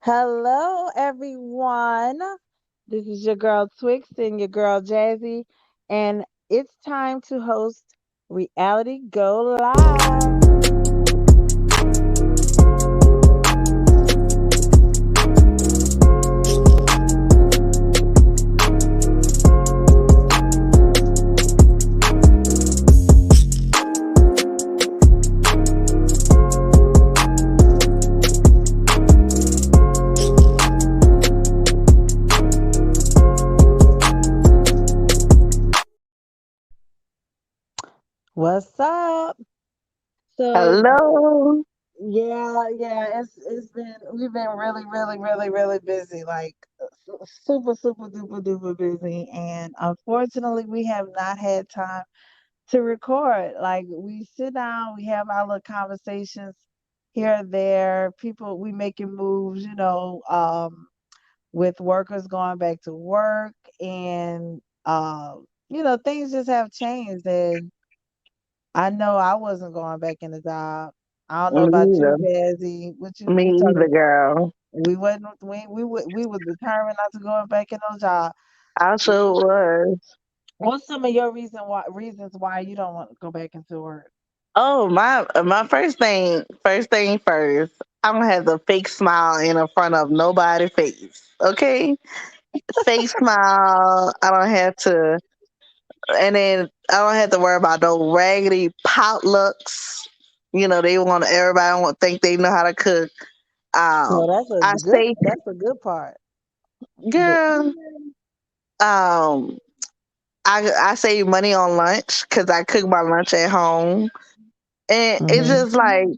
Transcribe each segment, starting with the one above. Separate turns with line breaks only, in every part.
Hello, everyone. This is your girl Twix and your girl Jazzy, and it's time to host Reality Go Live. What's up? So
Hello.
it's been we've been really busy, like super duper duper busy, and unfortunately, we have not had time to record. Like we sit down, we have our little conversations here and there. People, we making moves, with workers going back to work, and things just have changed. And I know I wasn't going back in the job. I don't know
Me
about you,
either.
Jazzy. What
Me
you talking
either,
about?
girl.
We was determined not to go back in no job.
I sure was.
What's some of your reasons why you don't want to go back into work?
Oh, my first thing first. I don't have the fake smile in the front of nobody's face. Okay? Fake smile. I don't have to and then I don't have to worry about no raggedy potlucks. They want everybody want to think they know how to cook.
No,
Um
that's a
I
good.
say,
That's a good part. But
girl, um I save money on lunch because I cook my lunch at home, and it's
hmm
just like,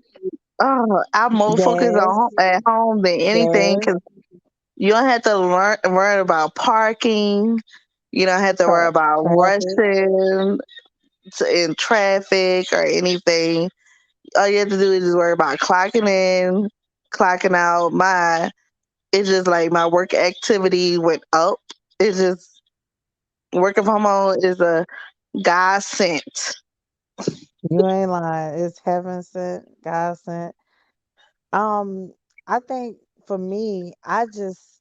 oh, I'm more focused on
gas,
at home than anything
gas,
because you don't have to worry about parking. You don't have to worry about
traffic.
rushing in traffic or anything. All you have to do is just worry about clocking in, clocking out. It's just like my work activity went up. It's just working from home is a godsend.
You ain't lying. It's heaven sent, God sent. Um, I think for me, I just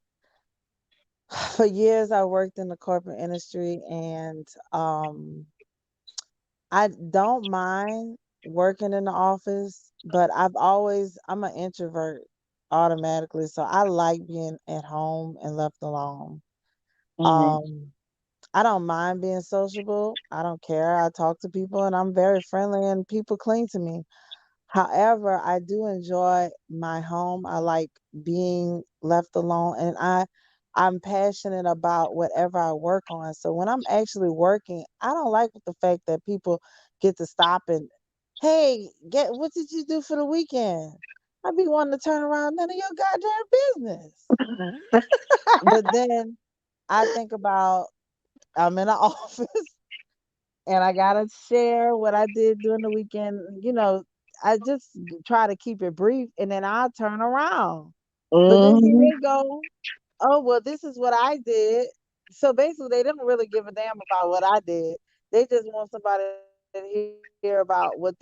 for years I worked in the corporate industry, and I don't mind working in the office, but I'm an introvert automatically, so I like being at home and left alone.
Mhm.
Um, I don't mind being sociable. I don't care. I talk to people and I'm very friendly and people cling to me. However, I do enjoy my home. I like being left alone, and I'm passionate about whatever I work on. So when I'm actually working, I don't like the fact that people get to stop and, hey, get what did you do for the weekend? I be wanting to turn around, none of your goddamn business. But then I think about I'm in the office and I gotta share what I did during the weekend. I just try to keep it brief, and then I'll turn around. But then here
Mhm.
they go. Oh well, this is what I did. So basically, they don't really give a damn about what I did. They just want somebody to hear about what they did.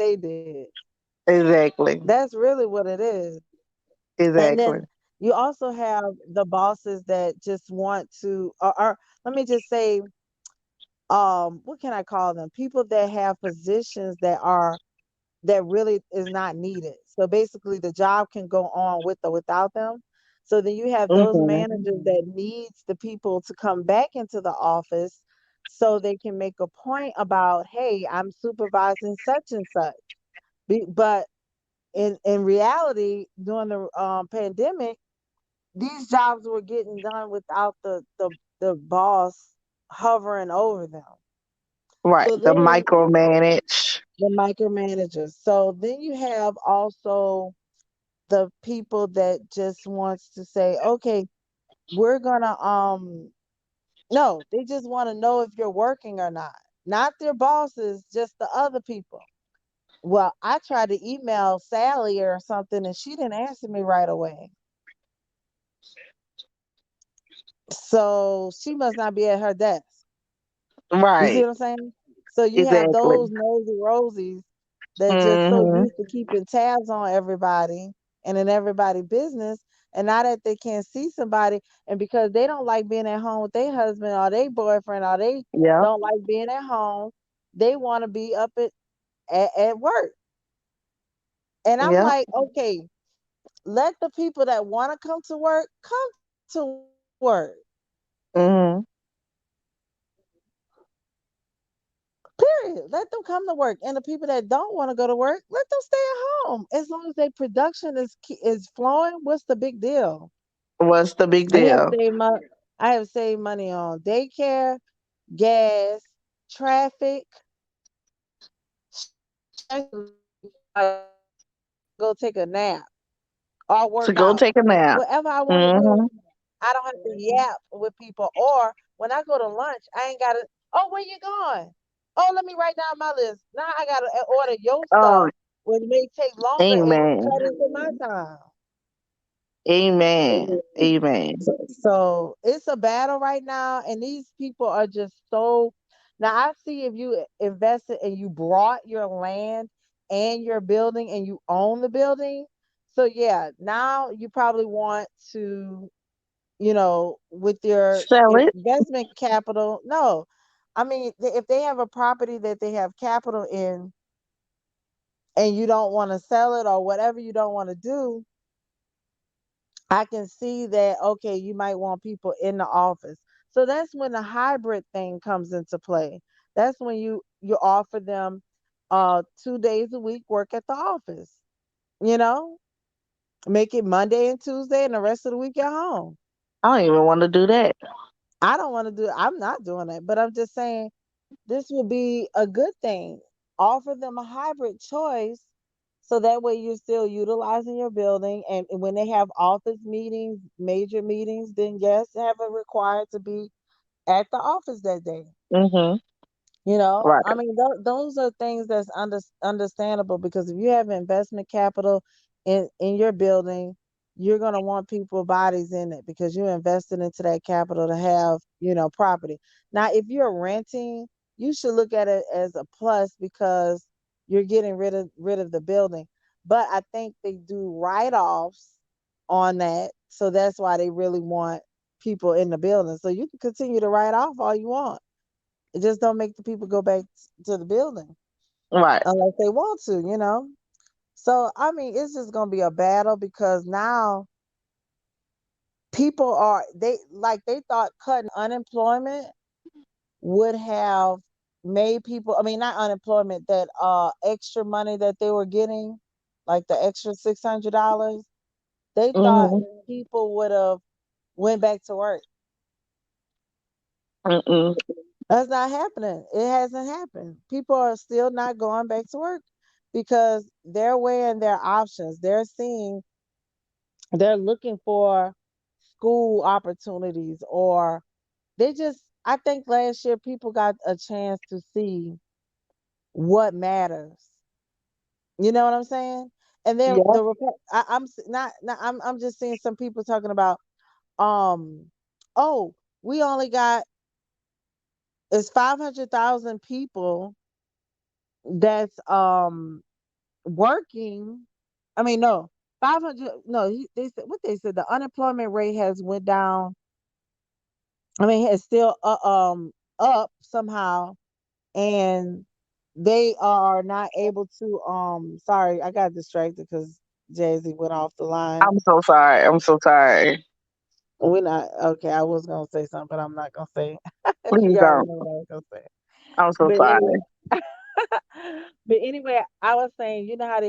That's
Exactly.
really what it is. And then
Exactly.
you also have the bosses that just want to, or let me just say, what can I call them? People that have positions that really is not needed. So basically the job can go on with or without them. So then you have those
Mhm.
managers that needs the people to come back into the office so they can make a point about, hey, I'm supervising such and such. But in reality, during the pandemic, these jobs were getting done without the boss hovering over them.
Right.
So
The
then
micromanage.
the micromanagers. So then you have also the people that just wants to say, okay, we're gonna no, they just want to know if you're working or not. Not their bosses, just the other people. Well, I tried to email Sally or something and she didn't answer me right away. So she must not be at her desk. You see
Right.
what I'm saying? So you have
Exactly.
those nosy rosies that just so
Mhm.
used to keeping tabs on everybody and in everybody business And now that they can't see somebody, and because they don't like being at home with their husband or their boyfriend, or they
Yep.
don't like being at home, they want to be up at work. And I'm
Yep.
like, okay, let the people that want to come to work come to work.
Mhm.
Period. Let them come to work. And the people that don't want to go to work, let them stay at home. As long as their production is flowing, what's the big deal?
What's the big
I have
deal?
saved money. I have saved money on daycare, gas, traffic, stress relief, like go take a nap or
To
work
go
out.
take a nap.
Whatever I want to do,
Mhm.
I don't have to yap with people. Or when I go to lunch, I ain't gotta, oh, where you going? Oh, let me write down my list. Now I gotta order your
Oh,
stuff, which may take longer and cut
amen.
into my time.
Amen. Amen.
So it's a battle right now, and these people are just so. Now I see if you invested and you brought your land and your building and you own the building. So yeah, now you probably want to, with your
Sell it.
investment capital. No, I mean, if they have a property that they have capital in and you don't want to sell it or whatever you don't want to do, I can see that, okay, you might want people in the office. So that's when the hybrid thing comes into play. That's when you offer them 2 days a week work at the office, you know? Make it Monday and Tuesday and the rest of the week at home.
I don't even want to do that.
I don't want to do I'm not doing that, but I'm just saying this would be a good thing. Offer them a hybrid choice so that way you're still utilizing your building. And when they have office meetings, major meetings, then yes, have it required to be at the office that day.
Mhm. Right.
I mean, those are things that's understandable because if you have investment capital in your building, you're going to want people bodies in it because you invested into that capital to have, property. Now, if you're renting, you should look at it as a plus because you're getting rid of the building. But I think they do write-offs on that, so that's why they really want people in the building. So you can continue to write off all you want. It just don't make the people go back to the building
Right.
unless they want to. So I mean, it's just gonna be a battle because now people are they thought cutting unemployment would have made people. I mean, not unemployment, that extra money that they were getting, like the extra $600. They thought
Mhm.
people would have went back to work.
Mm-mm.
That's not happening. It hasn't happened. People are still not going back to work because they're weighing their options. They're looking for school opportunities, or I think last year people got a chance to see what matters. You know what I'm saying? And then
Yeah.
I'm not I'm just seeing some people talking about, um oh, we only got it's 500,000 people that's working. I mean, no, 500. No, they said what they said. The unemployment rate has went down. I mean, it's still up somehow, and they are not able to. Sorry, I got distracted because Jazzy went off the line.
I'm so sorry. I'm so sorry.
We're not okay. I was gonna say something, but I'm not gonna say.
Please
She already
don't.
know what I was gonna say.
I'm so
But
sorry.
anyway, but anyway, I was saying, you know how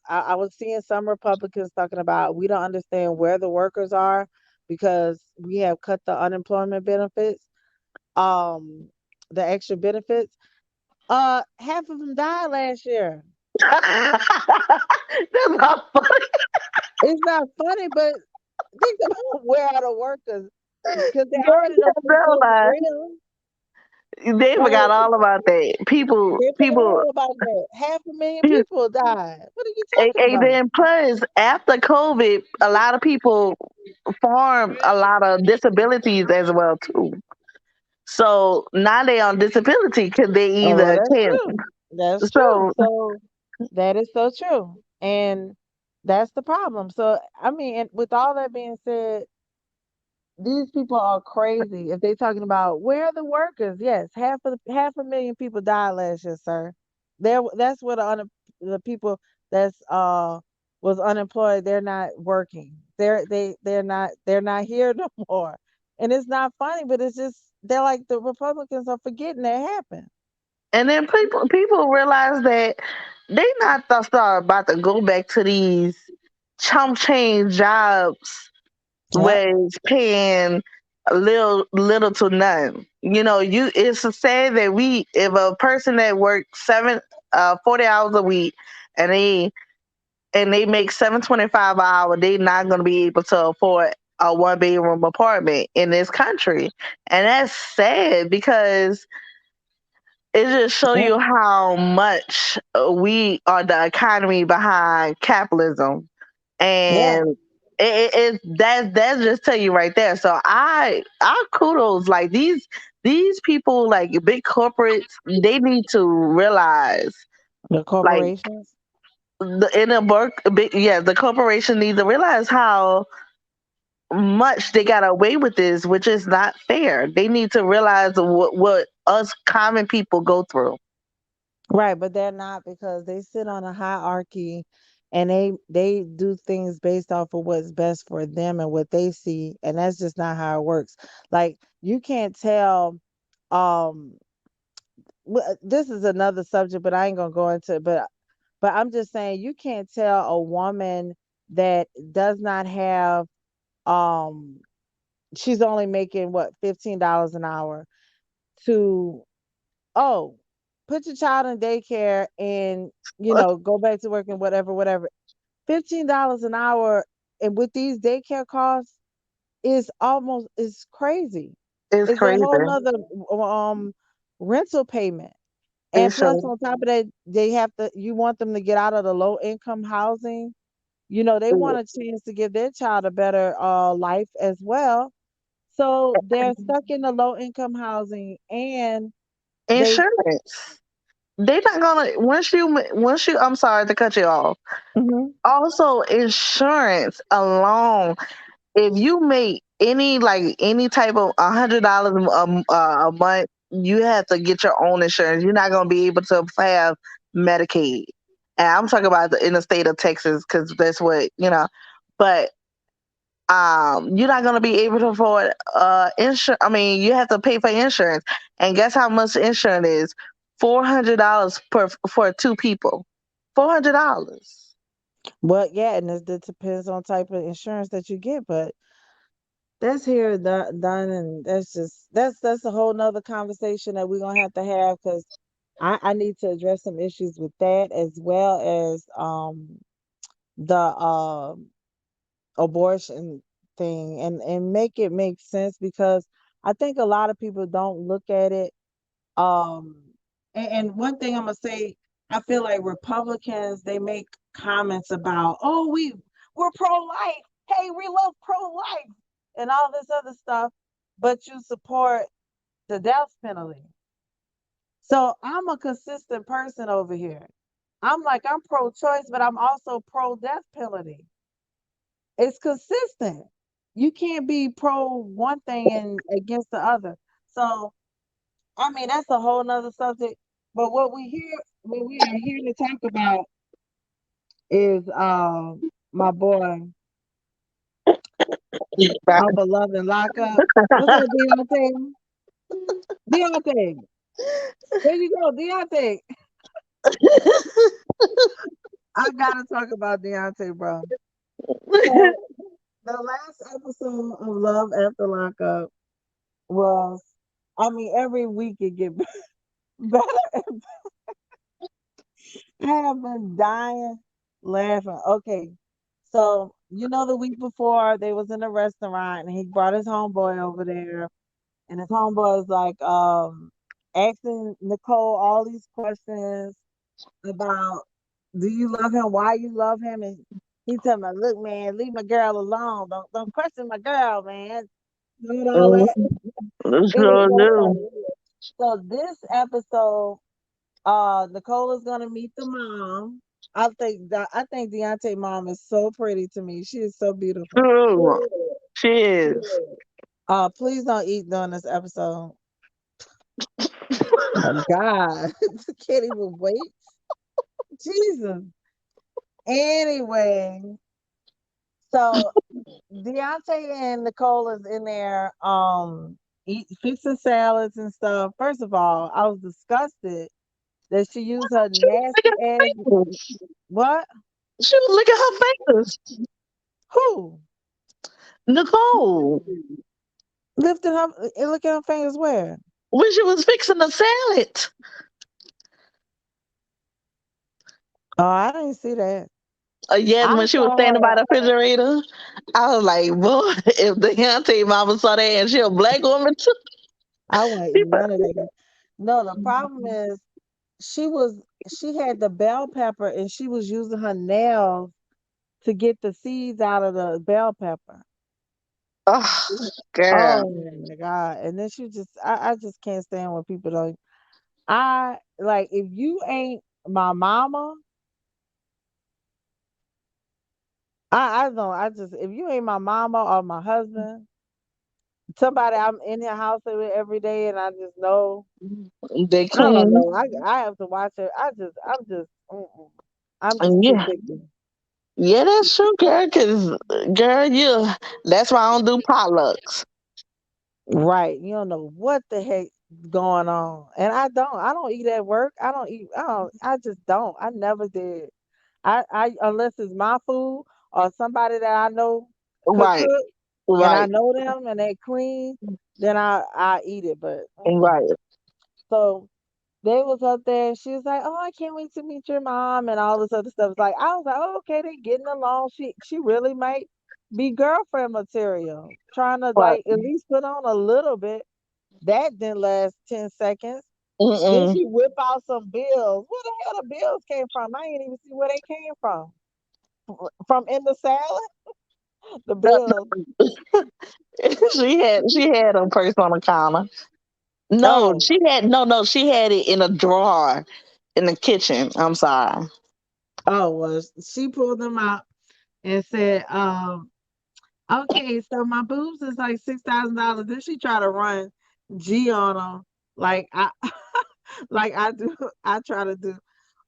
I was seeing some Republicans talking about we don't understand where the workers are because we have cut the unemployment benefits, um, the extra benefits. Half of them died last year.
That's not funny.
It's not funny, but think about where are the workers because they
They
already know
just
food stamps is
realized
real,
they forgot
right?
all about that. People,
They
people,
forgot about that. 500,000 people died. What are you talking
and
about?
then plus after COVID, a lot of people formed a lot of disabilities as well too. So now they on disability because they
Oh, well,
either
that's
can't.
true. That's true.
So
So that is so true. And That's the problem. So, I mean, and with all that being said, these people are crazy. If they talking about where are the workers, yes, half a million people died last year, sir. That's where the people that's was unemployed. They're not working. They're not here no more. And it's not funny, but it's just they're like the Republicans are forgetting that happened.
And then people realize that they not start about to go back to these chump change jobs
Yep.
where it's paying a little to none. You know, you it's to say that we if a person that works 40 hours a week and they make 7.25 an hour, they not gonna be able to afford a one bedroom apartment in this country. And that's sad because it just show
Yep.
you how much we are the economy behind capitalism,
Yeah.
and that's just tell you right there. So I kudos like these people like big corporates. They need to realize
The
like
corporations.
the in a work big yeah the corporation needs to realize how much they got away with this, which is not fair. They need to realize what us common people go through.
Right, but they're not because they sit on a hierarchy and they do things based off of what's best for them and what they see, and that's just not how it works. Like you can't tell um this is another subject, but I ain't gonna go into it, but I'm just saying you can't tell a woman that does not have um she's only making what $15 an hour to oh, put your child in daycare and, go back to work and whatever, whatever. $15 an hour and with these daycare costs is crazy.
It's
It's a
crazy.
whole nother um rental payment. And
It's
plus
so
on top of that, you want them to get out of the low income housing. They want a chance to give their child a better life as well. So they're stuck in the low income housing and they
insurance. They not gonna once you. I'm sorry to cut you off.
Mhm.
Also, insurance alone. If you make any type of $100 a month, you have to get your own insurance. You're not gonna be able to have Medicaid. And I'm talking about in the state of Texas because that's what you know. But you're not gonna be able to afford insurance. I mean, you have to pay for insurance, and guess how much insurance is? $400 per for two people. $400.
Well, yeah, and it depends on type of insurance that you get, but that's here done, and that's a whole nother conversation that we're gonna have to have because I need to address some issues with that as well as the abortion thing and make it make sense because I think a lot of people don't look at it. Um, and one thing I'm gonna say, I feel like Republicans they make comments about, oh, we're pro-life. Hey, we love pro-life and all this other stuff, but you support the death penalty. So I'm a consistent person over here. I'm pro-choice, but I'm also pro-death penalty. It's consistent. You can't be pro one thing and against the other. So I mean, that's a whole nother subject. But what we are here to talk about is my boy, our beloved Lockup. What's up, Deontay? Deontay, where you go, Deontay? I gotta talk about Deontay, bro. So the last episode of Love After Lockup was, I mean, every week it get better. I have been dying laughing. Okay, so the week before they was in a restaurant and he brought his homeboy over there, and his homeboy was like asking Nicole all these questions about do you love him, why you love him, and he told me, look, man, leave my girl alone. Don't question my girl, man. Doing all that. It was
Sure
so
do.
funny. So this episode, Nicole is gonna meet the mom. I think Deontay mom is so pretty to me. She is so beautiful.
True. She is.
Please don't eat during this episode. Oh my God. Can't even wait. Jesus. Anyway, so Deontay and Nicole is in there fixing salads and stuff. First of all, I was disgusted that she used her
She was
nasty
licking
ass.
her fingers.
What?
She was licking her fingers.
Who?
Nicole,
Lifting her and looking at her fingers where?
when she was fixing the salad.
Oh, I didn't see that.
Yeah,
I
when she was
saw
standing
her.
by the refrigerator, I was like, boy, if the auntie mama saw that and she a black woman too,
I wouldn't
she
eat none of that. No, the problem is she was she had the bell pepper and she was using her nails to get the seeds out of the bell pepper.
oh, girl,
Oh my God. And then I just can't stand when people don't I like if you ain't my mama, I don't I just if you ain't my mama or my husband, somebody I'm in the house with every day and I just know
they
I don't
clean.
know. I have to watch it. I'm just mm-mm. I'm just
And
too
yeah,
picky.
yeah, that's true, girl. Cause girl, you that's why I don't do potlucks.
Right. You don't know what the heck going on. And I don't eat at work. I just don't. I never did. I unless it's my food or somebody that I know could
Right,
cook and I
right,
know them and they clean, then I eat it. But mm-mm.
right.
So they was up there and she was like, "Oh, I can't wait to meet your mom," and all this other stuff. It's like I was like, "Oh, okay, they getting along. She really might be girlfriend material, trying to
Right.
like at least put on a little bit." That didn't last 10 seconds. Then
Mm-mm.
she whip out some bills. Where the hell the bills came from? I ain't even see where they came from. From in the salad, the bills.
She had a purse on the counter. No,
Oh,
she had it in a drawer in the kitchen. I'm sorry.
oh, well, she pulled them out and said, okay, so my boobs is like $6,000. Then she tried to run G on them, like I, like I do. I try to do.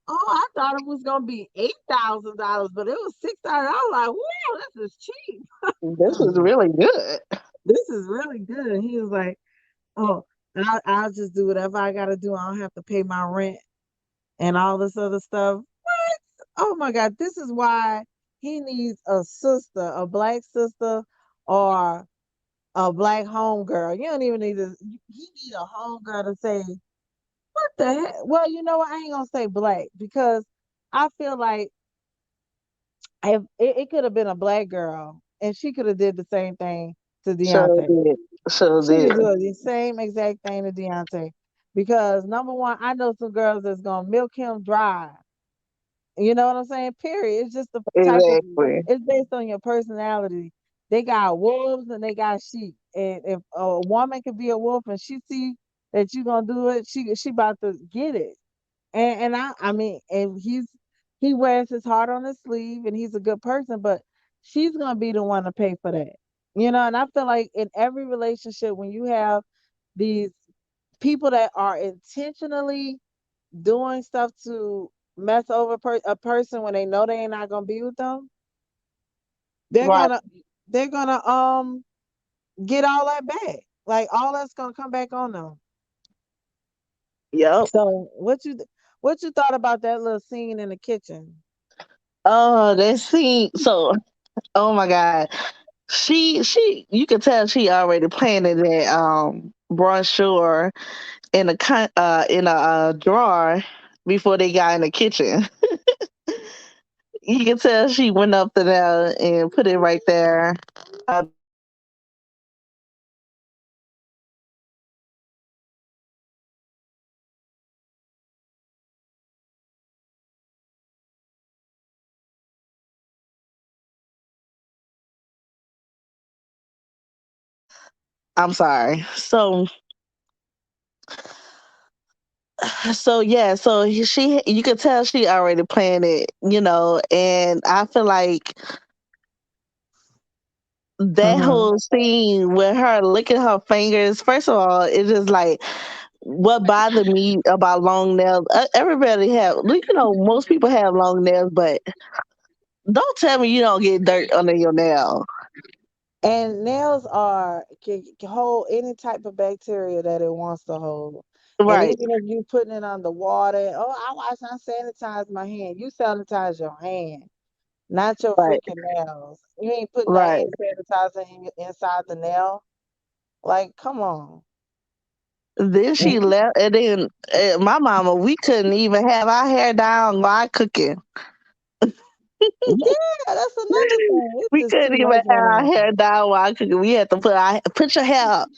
Oh, I thought it was gonna be $8,000, but it was 6,000. I was like, "Wow, this is cheap.
This is really good.
This is really good." And he was like, "Oh, I'll just do whatever I gotta do. I don't have to pay my rent and all this other stuff." Oh my God, this is why he needs a sister, a black sister, or a black homegirl. You don't even need to. He need a homegirl to say, "What the heck?" Well, you know what? I ain't gonna say black because I feel like if it could have been a black girl and she could have did the same thing to
Sure
Deontay.
did. Sure
She could
did.
do the same exact thing to Deontay. Because number one, I know some girls that's gonna milk him dry. You know what I'm saying? Period. It's just the type of
Exactly.
it's based on your personality. They got wolves and they got sheep. And if a woman can be a wolf and she see that you gonna do it, she about to get it. And I mean, and he wears his heart on his sleeve and he's a good person, but she's gonna be the one to pay for that. You know, and I feel like in every relationship when you have these people that are intentionally doing stuff to mess over a person when they know they ain't not gonna be with them, they're
Right.
gonna they're gonna get all that back. Like all that's gonna come back on them.
Yep.
So what you thought about that little scene in the kitchen?
Oh, that scene. So, oh my God. You could tell she already planted that brochure in a drawer before they got in the kitchen. You can tell she went up to there and put it right there. I'm sorry. So So yeah, so she you could tell she already planned it, and I feel like that
Mhm.
whole scene with her licking her fingers, first of all, it's just like what bothered me about long nails. Everybody have, most people have long nails, but don't tell me you don't get dirt under your nail.
And nails can hold any type of bacteria that it wants to hold. And
Right,
even if you putting it under water, oh, I wash and sanitize my hand. You sanitize your hand, not your
right,
freaking nails. You ain't putting that
right.
hand sanitizer inside the nail. Like, come on.
Then she
Mhm.
left, and then my mama, we couldn't even have our hair down while cooking.
Yeah, that's another thing. It's
We
just too
couldn't even
much
have
going
our
on.
hair down while cooking. We had to put your hair up.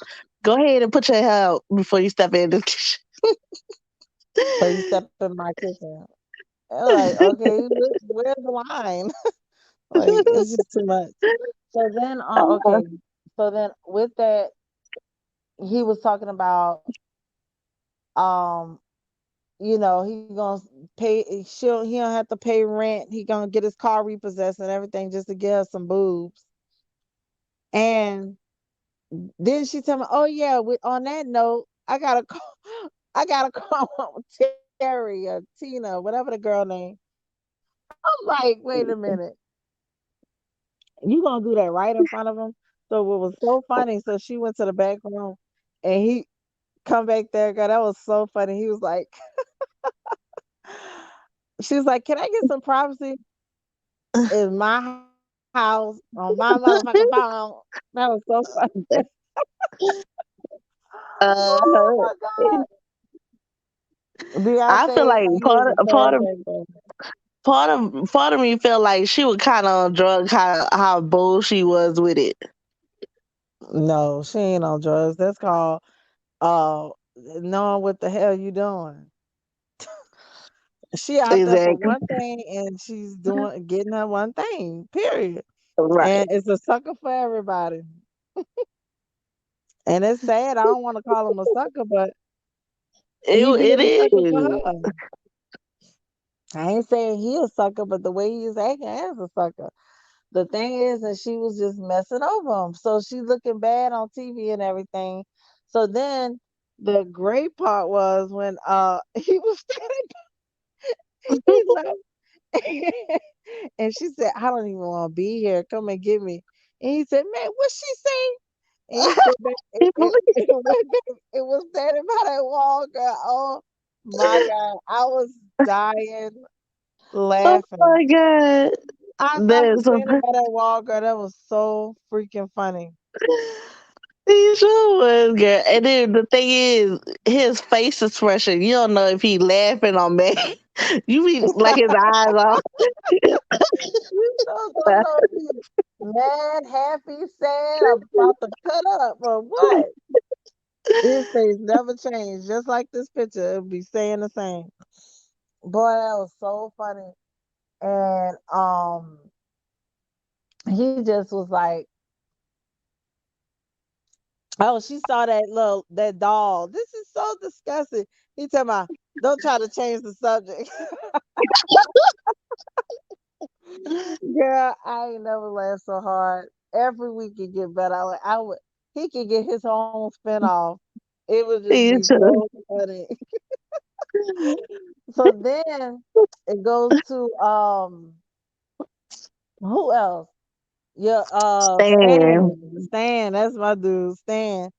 Go ahead and put your hair up before you step in the kitchen.
So you step in my kitchen. And like, okay, where's the line? Like, it's just too much. So then, okay. So then with that, he was talking about, um, he gonna he don't have to pay rent. He gonna get his car repossessed and everything just to get her some boobs. And then she tell me, oh yeah, on that note, I gotta call, I gotta call Terry or Tina, whatever the girl name. I'm like, wait a minute, you gonna do that right in front of him? So what was so funny? So she went to the back room, and he come back there, girl. That was so funny. He was like, she was like, "Can I get some privacy? It's my house on my motherfucking phone." That was so funny. Oh
uh,
my god!
I
Beyonce
feel
is
like
he is the third baby.
part of me feel like she was kind of on drugs. How bold she was with it.
No, she ain't on drugs. That's called uh knowing what the hell you doing. She out there for
Exactly.
one thing and she's doing getting her one thing. Period.
Right.
And it's a sucker for everybody. And it's sad. I don't want to call him a sucker, but he
It
being a sucker for
is.
her. I ain't saying he a sucker, but the way he's acting as a sucker. The thing is that she was just messing over him. So she looking bad on TV and everything. So then the great part was when he was standing, he left and she said, I don't even want to be here. Come and get me. And he said, man, what she say? And he said that it went back, it was standing by that wall, girl. Oh my God. I was dying
Oh
laughing.
my god.
I saw him
There's a
standing by that wall, girl. That was so freaking funny.
he sure was, girl. And then the thing is, his face expression, you don't know if he laughing or mad. You be like his eyes off.
You don't know if he's mad, happy, sad, about to cut up, or what. His face never changed, just like this picture. It'll be saying the same. Boy, that was so funny. And he just was like, "Oh, she saw that doll. This is so disgusting." He tell me, "Don't try to change the subject." Girl, I ain't never laughed so hard. Every week it get better. I would he could get his own spinoff. It would just be
He
so
should
funny. So then it goes to who else? Yeah,
stand.
Stan. Stan, that's my dude. Stan.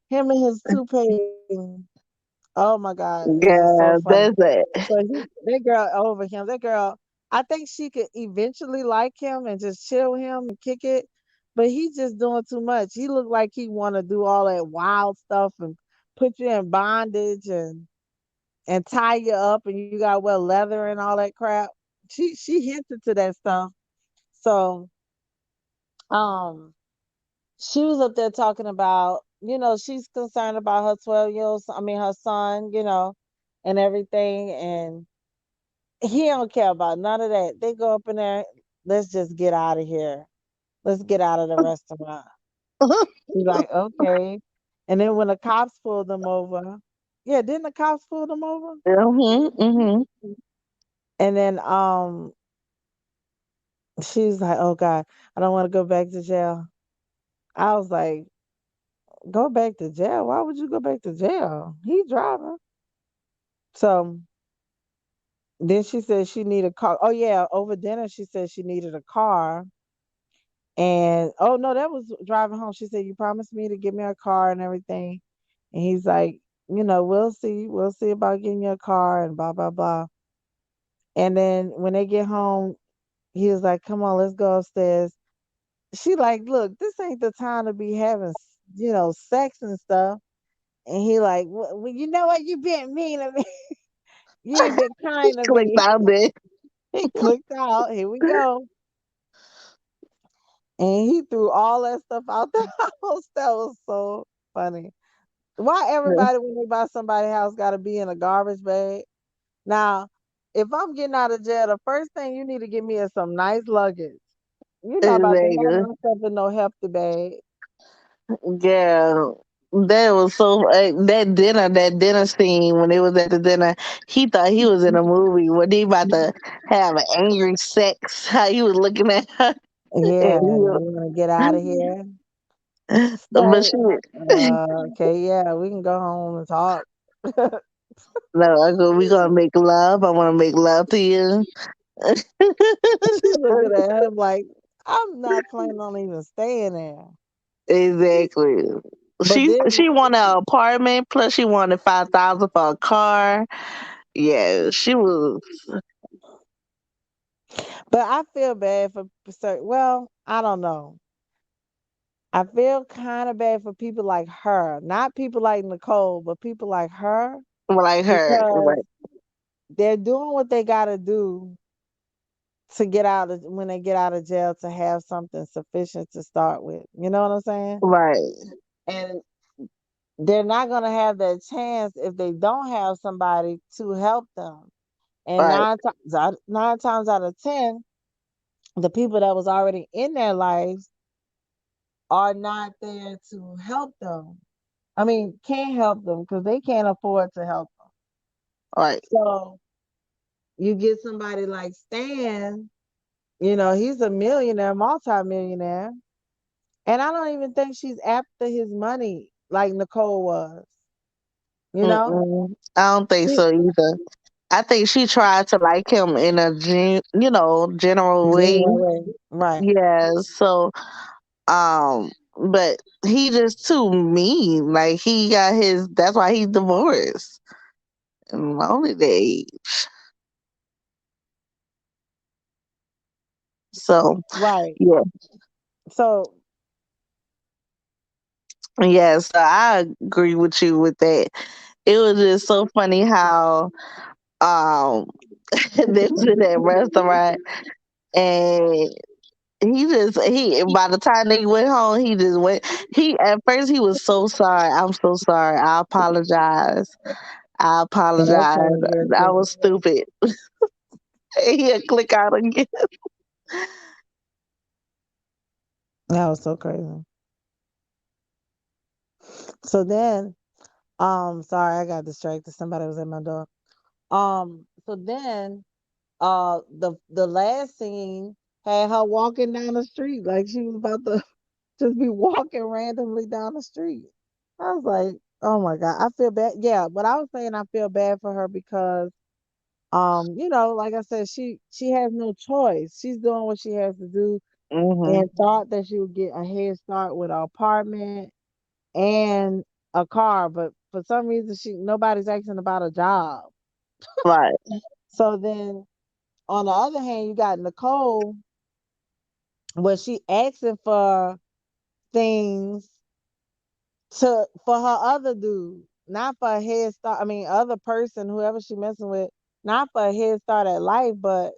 Him and his toupee. Oh my God, it's just so
Yeah,
funny.
that's it.
So that girl over him, that girl, I think she could eventually like him and just chill him and kick it, but he just doing too much. He looked like he want to do all that wild stuff and put you in bondage and tie you up and you got to wear leather and all that crap. She hinted to that stuff. So um she was up there talking about, she's concerned about her 12-year-old, I mean her son, and everything, and he don't care about none of that. They go up in there, let's just get out of here. Let's get out of the restaurant. He's like, okay. And then when the cops pulled them over, Yeah, didn't the cops pull them over?
Mhm. Mhm.
And then she's like, "Oh God, I don't want to go back to jail." I was like, "Go back to jail? Why would you go back to jail? He driving." So then she said she needed a car. Oh yeah, over dinner she said she needed a car. And oh no, that was driving home. She said, "You promised me to give me a car and everything." And he's like, "We'll see. We'll see about getting you a car and blah blah blah." And then when they get home, he was like, "Come on, let's go upstairs." She like, "Look, this ain't the time to be having, sex and stuff." And he like, "Well, you know what? You been mean to me. You ain't been kind to
Clicked
me."
out there.
He clicked out. Here we go. And he threw all that stuff out the house. That was so funny. Why everybody when they buy somebody's house gotta be in a garbage bag? Now, if I'm getting out of jail, the first thing you need to give me is some nice luggage. You're not about to have
Exactly.
my stuff in no hefty bag.
Yeah. That was so that dinner scene when they was at the dinner, he thought he was in a movie when he about to have an angry sex. How he was looking at her,
Yeah,
and
you wanna get out of here?
but
So,
she
okay, yeah, we can go home and talk.
no, I go, we gonna make love. I want to make love to you.
She looking at him like, I'm not planning on even staying there.
Exactly.
But then,
She wanted an apartment plus she wanted 5,000 for a car. Yeah, she was
but I feel bad for certain. Well, I don't know. I feel kind of bad for people like her, not people like Nicole, but people like her
like her.
because
Right,
they're doing what they got to do to get out of when they get out of jail to have something sufficient to start with. You know what I'm saying?
right,
And they're not going to have that chance if they don't have somebody to help them. And
right,
nine times out of 10, the people that was already in their lives are not there to help them. I mean, can't help them because they can't afford to help them.
right,
So you get somebody like Stan, he's a millionaire, multimillionaire. And I don't even think she's after his money like Nicole was, you know?
mm-mm. I don't think
She
so either. I think she tried to like him in a general way.
genuine, right,
Yeah, so but he just too mean. Like he got his. That's why he's divorced. And only they. So
right.
yeah,
So
yeah. So I agree with you with that. It was just so funny how um they was in that restaurant and he by the time they went home he just went he at first he was so sorry. I'm so sorry. I apologize. I
that
apologize.
sounds good
I
too.
was stupid. And he'll click out again.
That was so crazy. So then, sorry, I got distracted. Somebody was at my door. So then, the last scene had her walking down the street like she was about to just be walking randomly down the street. I was like, oh my God, I feel bad. Yeah, but I was saying I feel bad for her because like I said, she has no choice. She's doing what she has to do
Hmm.
and thought that she would get a head start with an apartment and a car, but for some reason nobody's asking about a job.
Right.
So then on the other hand, you got Nicole, where she asking for things to for her other dude, not for a head start. I mean, other person, whoever she messing with, not for a head start at life, but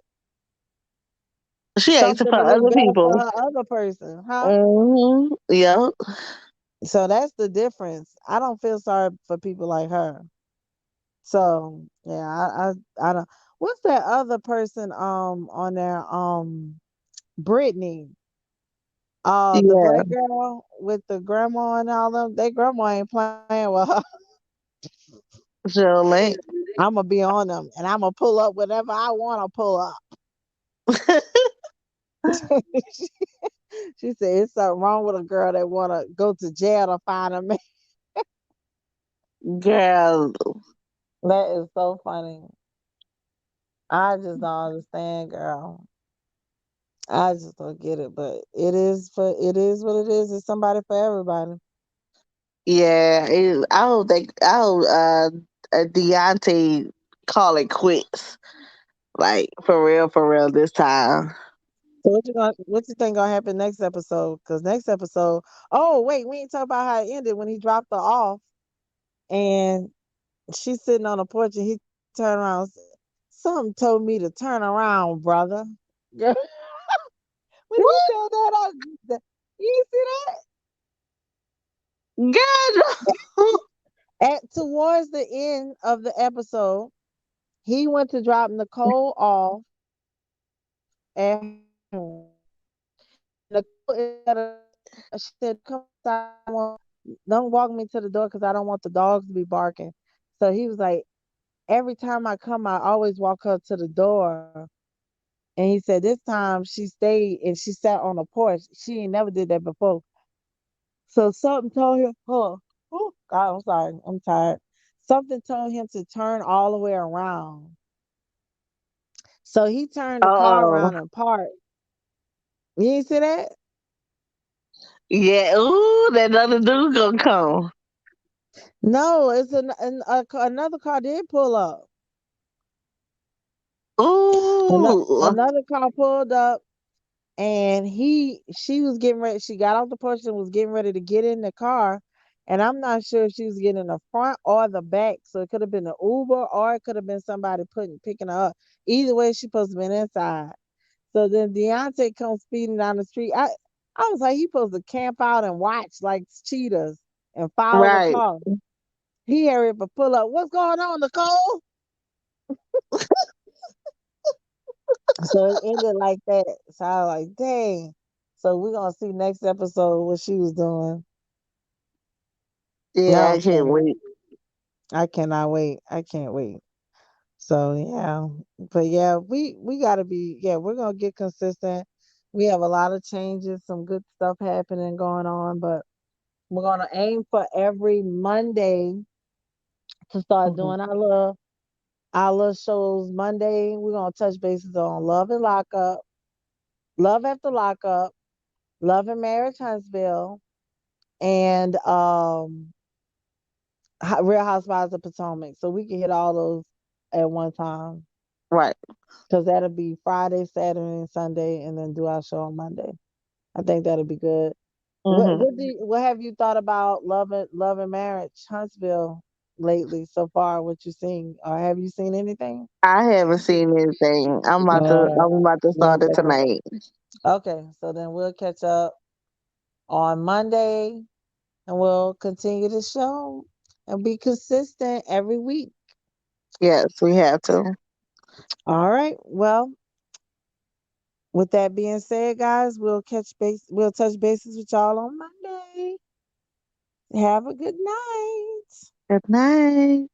She asked
something
for
to look
other
better for
people.
her other person, huh?
Yeah.
So that's the difference. I don't feel sorry for people like her. So yeah, I don't. What's that other person on there? Brittany. The
Yeah.
black girl with the grandma and all them. They grandma ain't playing with her.
Surely.
I'm gonna be on them, and I'm gonna pull up whenever I want to pull up. She said it's something wrong with a girl that wanna go to jail to find a man.
Girl,
That is so funny. I just don't understand, girl. I just don't get it. But it is what it is. It's somebody for everybody.
yeah, I hope Deontay call it quits. Like for real this time.
So what you think gonna happen next episode? Because next episode, oh wait, we ain't talk about how it ended when he dropped her off and she's sitting on the porch and he turned around. Something told me to turn around, brother. Girl, when he
What?
said that, you see
Girl,
that? At towards the end of the episode, he went to drop Nicole off at home. And Nicole she said, "Come outside. Don't walk me to the door because I don't want the dogs to be barking." So he was like, "Every time I come, I always walk her to the door." And he said this time she stayed and she sat on the porch. She ain't never did that before. So something told him, oh God, I'm sorry, I'm tired. Something told him to turn all the way around. So he turned the car
oh
around and parked. You ain't see that?
yeah, ooh, that other dude gonna come.
No, it's another car did pull up.
Ooh,
Another car pulled up and she was getting ready. She got off the porch and was getting ready to get in the car. And I'm not sure if she was getting in the front or the back. So it could have been an Uber or it could have been somebody picking her up. Either way, she supposed to be inside. So then Deontay comes speeding down the street. I was like, he supposed to camp out and watch like cheetahs and follow the
right.
car. He hurried up and pull up. What's going on, Nicole? So it ended like that. So I was like, dang. So we're gonna see next episode what she was doing. That
Yeah, I
was
can't
funny.
wait.
I cannot wait. I can't wait. So yeah. But yeah, we gotta be we're gonna get consistent. We have a lot of changes, some good stuff happening going on, but we're gonna aim for every Monday to start
Mhm.
doing our little shows. Monday, we're gonna touch bases on Love and Lockup, Love After Lockup, Love and Marriage Huntsville, and Real Housewives of Potomac. So we can hit all those at one time.
Right.
Because that'll be Friday, Saturday, and Sunday, and then do our show on Monday. I think that'll be good. What
Hmm.
what have you thought about Love and Marriage Huntsville lately so far? What you seen, or have you seen anything?
I haven't seen anything. I'm about to
We'll
start it
catch up.
tonight.
Okay, so then we'll catch up on Monday, and we'll continue the show and be consistent every week.
Yes, we have to.
All right. Well, with that being said, guys, we'll touch bases with y'all on Monday. Have a good night.
Good night.